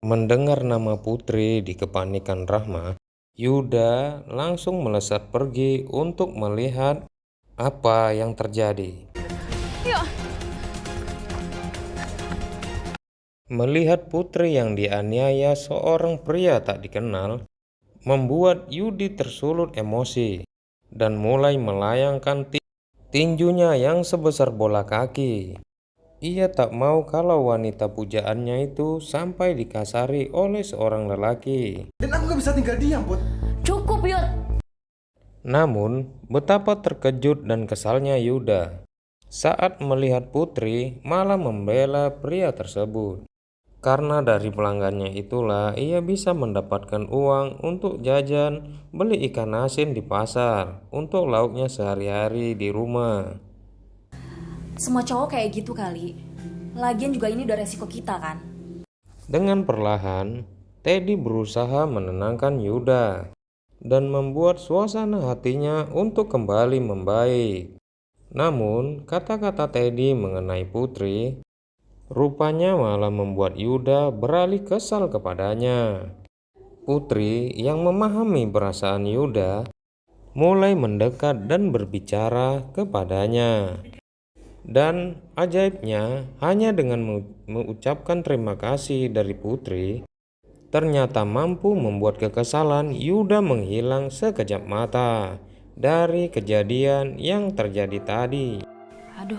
Mendengar nama Putri di kepanikan Rahma, Yuda langsung melesat pergi untuk melihat apa yang terjadi. Yuk, Melihat Putri yang dianiaya seorang pria tak dikenal, membuat Yudi tersulut emosi dan mulai melayangkan tinjunya yang sebesar bola kaki. Ia tak mau kalau wanita pujaannya itu sampai dikasari oleh seorang lelaki. Dan aku gak bisa tinggal diam, Put. cukup Yud. Namun, betapa terkejut dan kesalnya Yuda saat melihat Putri malah membela pria tersebut. Karena dari pelanggannya itulah ia bisa mendapatkan uang untuk jajan beli ikan asin di pasar untuk lauknya sehari-hari di rumah. Semua cowok kayak gitu kali. Lagian juga ini udah resiko kita kan. Dengan perlahan, Teddy berusaha menenangkan Yuda dan membuat suasana hatinya untuk kembali membaik. Namun, kata-kata Teddy mengenai Putri rupanya malah membuat Yuda beralih kesal kepadanya. Putri yang memahami perasaan Yuda mulai mendekat dan berbicara kepadanya. Dan ajaibnya, hanya dengan mengucapkan terima kasih dari Putri, ternyata mampu membuat kekesalan Yuda menghilang sekejap mata dari kejadian yang terjadi tadi. Aduh,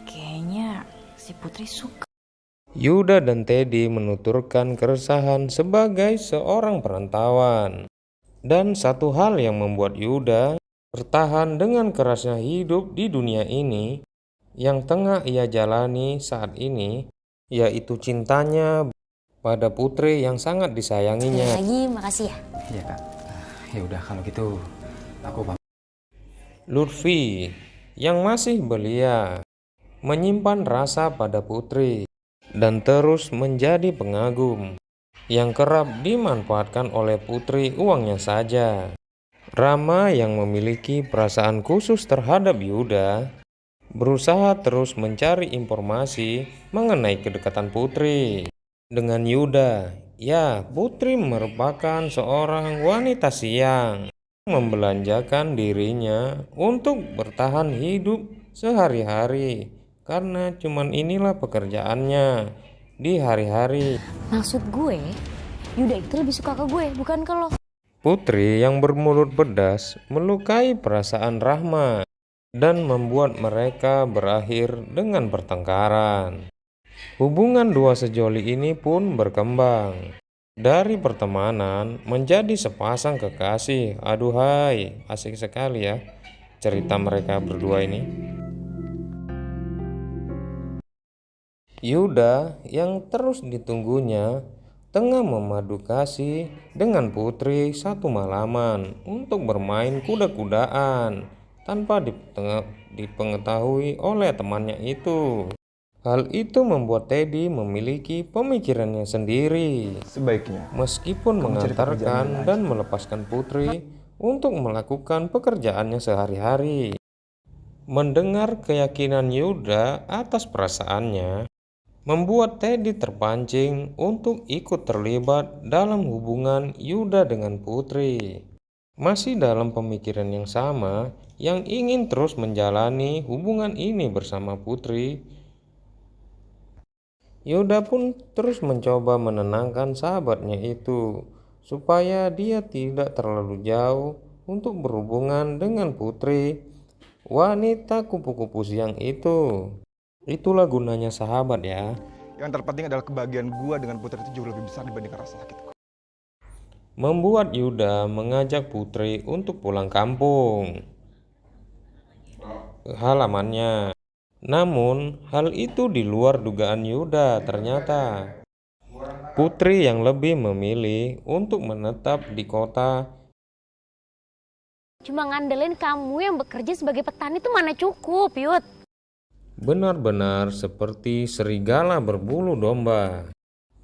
kayaknya si Putri suka. Yuda dan Teddy menuturkan keresahan sebagai seorang perantauan. Dan satu hal yang membuat Yuda bertahan dengan kerasnya hidup di dunia ini yang tengah ia jalani saat ini, yaitu cintanya pada Putri yang sangat disayanginya. Lagi makasih ya. Iya, Kak. Ya udah kalau gitu aku pamit. Lutfi yang masih belia menyimpan rasa pada Putri dan terus menjadi pengagum yang kerap dimanfaatkan oleh Putri uangnya saja. Rama yang memiliki perasaan khusus terhadap Yuda berusaha terus mencari informasi mengenai kedekatan Putri dengan Yuda. Ya, Putri merupakan seorang wanita siang membelanjakan dirinya untuk bertahan hidup sehari-hari karena cuman inilah pekerjaannya di hari-hari. Maksud gue, Yuda itu lebih suka ke gue, bukan ke lo. Putri yang bermulut pedas melukai perasaan Rahma dan membuat mereka berakhir dengan pertengkaran. Hubungan dua sejoli ini pun berkembang dari pertemanan menjadi sepasang kekasih. Aduhai, asik sekali ya cerita mereka berdua ini. Yuda yang terus ditunggunya tengah memadu kasih dengan Putri satu malaman untuk bermain kuda-kudaan tanpa dipengetahui oleh temannya itu. Hal itu membuat Teddy memiliki pemikirannya sendiri. Sebaiknya Meskipun mengantarkan dan melepaskan Putri untuk melakukan pekerjaannya sehari-hari. Mendengar keyakinan Yuda atas perasaannya, membuat Teddy terpancing untuk ikut terlibat dalam hubungan Yuda dengan Putri. Masih dalam pemikiran yang sama, yang ingin terus menjalani hubungan ini bersama Putri, Yuda pun terus mencoba menenangkan sahabatnya itu supaya dia tidak terlalu jauh untuk berhubungan dengan Putri, wanita kupu-kupu siang itu. Itulah gunanya sahabat ya. yang terpenting adalah kebahagiaan gua dengan Putri itu jauh lebih besar dibandingkan rasa sakitku. Membuat Yuda mengajak Putri untuk pulang kampung ke halamannya. Namun, hal itu di luar dugaan Yuda. Ternyata Putri yang lebih memilih untuk menetap di kota. Cuma ngandelin kamu yang bekerja sebagai petani tuh mana cukup, Yud. Benar-benar seperti serigala berbulu domba.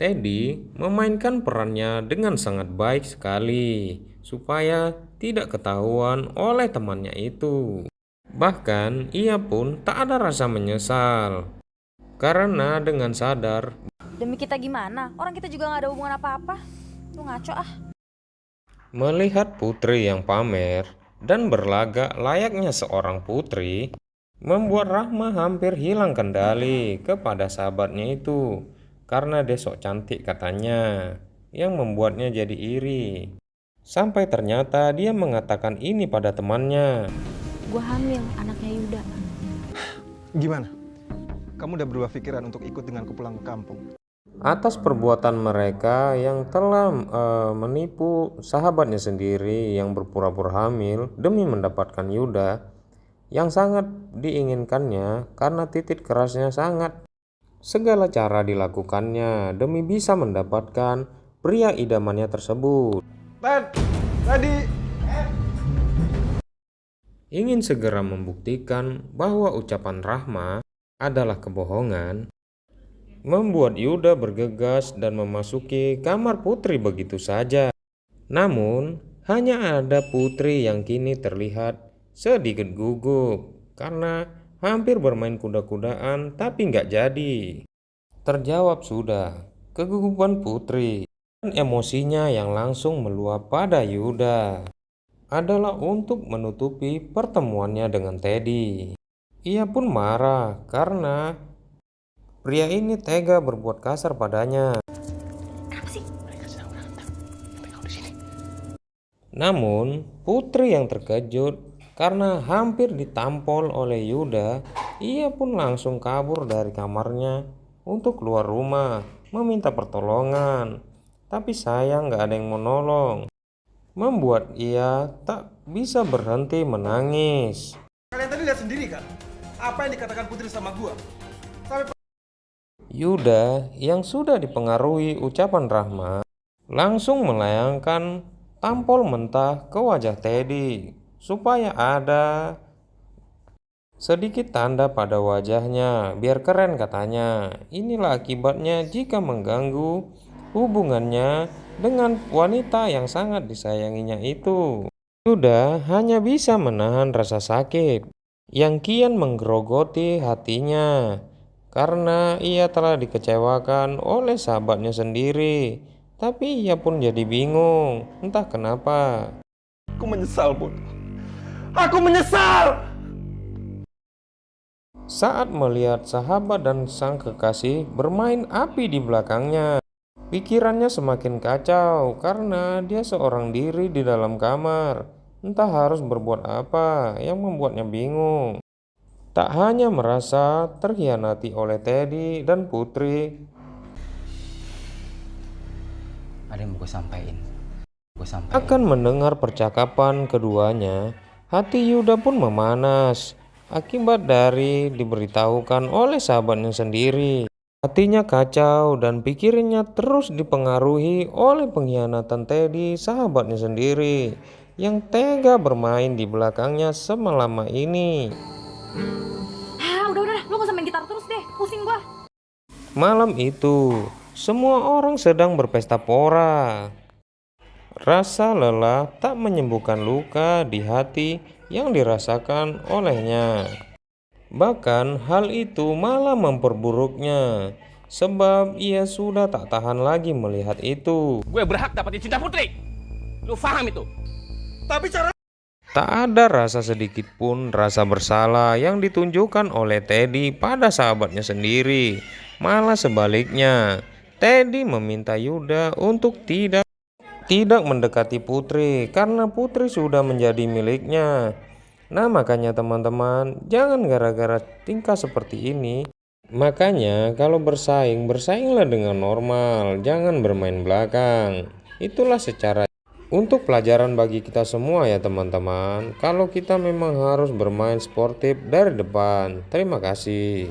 Teddy memainkan perannya dengan sangat baik sekali supaya tidak ketahuan oleh temannya itu. Bahkan ia pun tak ada rasa menyesal karena dengan sadar Demi kita gimana? Orang kita juga gak ada hubungan apa-apa. Lu ngaco ah. Melihat putri yang pamer dan berlagak layaknya seorang putri, membuat Rahma hampir hilang kendali kepada sahabatnya itu. Karena dia sok cantik katanya, yang membuatnya jadi iri. Sampai ternyata dia mengatakan ini pada temannya. Gue hamil, anaknya Yuda. Gimana? Kamu udah berubah pikiran untuk ikut denganku pulang ke kampung? Atas perbuatan mereka yang telah menipu sahabatnya sendiri yang berpura-pura hamil demi mendapatkan Yuda yang sangat diinginkannya karena titik kerasnya sangat. Segala cara dilakukannya demi bisa mendapatkan pria idamannya tersebut. Tadi Ingin segera membuktikan bahwa ucapan Rahma adalah kebohongan, membuat Yuda bergegas dan memasuki kamar putri begitu saja. Namun, hanya ada putri yang kini terlihat sedikit gugup karena hampir bermain kuda-kudaan tapi nggak jadi. Terjawab sudah kegugupan putri dan emosinya yang langsung meluap pada Yuda adalah untuk menutupi pertemuannya dengan Teddy. Ia pun marah karena pria ini tega berbuat kasar padanya. Namun, putri yang terkejut karena hampir ditampol oleh Yuda, ia pun langsung kabur dari kamarnya untuk keluar rumah, meminta pertolongan. Tapi sayang gak ada yang menolong, membuat ia tak bisa berhenti menangis. kalian tadi lihat sendiri kan? Apa yang dikatakan Putri sama gua? Yuda yang sudah dipengaruhi ucapan Rahma langsung melayangkan tampol mentah ke wajah Teddy supaya ada sedikit tanda pada wajahnya biar keren katanya. Inilah akibatnya jika mengganggu hubungannya dengan wanita yang sangat disayanginya itu. Yuda hanya bisa menahan rasa sakit yang kian menggerogoti hatinya karena ia telah dikecewakan oleh sahabatnya sendiri. Tapi ia pun jadi bingung, entah kenapa. Aku menyesal, Put. Aku menyesal! Saat melihat sahabat dan sang kekasih bermain api di belakangnya, pikirannya semakin kacau karena dia seorang diri di dalam kamar. Entah harus berbuat apa yang membuatnya bingung. Tak hanya merasa terkhianati oleh Teddy dan Putri, Ada yang mau gue sampaikan. akan mendengar percakapan keduanya, hati Yuda pun memanas akibat dari diberitahukan oleh sahabatnya sendiri. Hatinya kacau dan pikirannya terus dipengaruhi oleh pengkhianatan Teddy, sahabatnya sendiri, yang tega bermain di belakangnya selama ini. Udah, lu gak usah main gitar terus deh, pusing gua. Malam itu, semua orang sedang berpesta pora. Rasa lelah tak menyembuhkan luka di hati yang dirasakan olehnya. Bahkan hal itu malah memperburuknya, sebab ia sudah tak tahan lagi melihat itu. Gue berhak dapetin cinta Putri. Lu paham itu? Tak ada rasa sedikit pun rasa bersalah yang ditunjukkan oleh Teddy pada sahabatnya sendiri. Malah sebaliknya, Teddy meminta Yuda untuk tidak mendekati Putri karena Putri sudah menjadi miliknya. Nah, makanya teman-teman, jangan gara-gara tingkah seperti ini. Makanya kalau bersaing, bersainglah dengan normal, jangan bermain belakang. Itulah secara untuk pelajaran bagi kita semua ya teman-teman. Kalau kita memang harus bermain sportif dari depan. Terima kasih.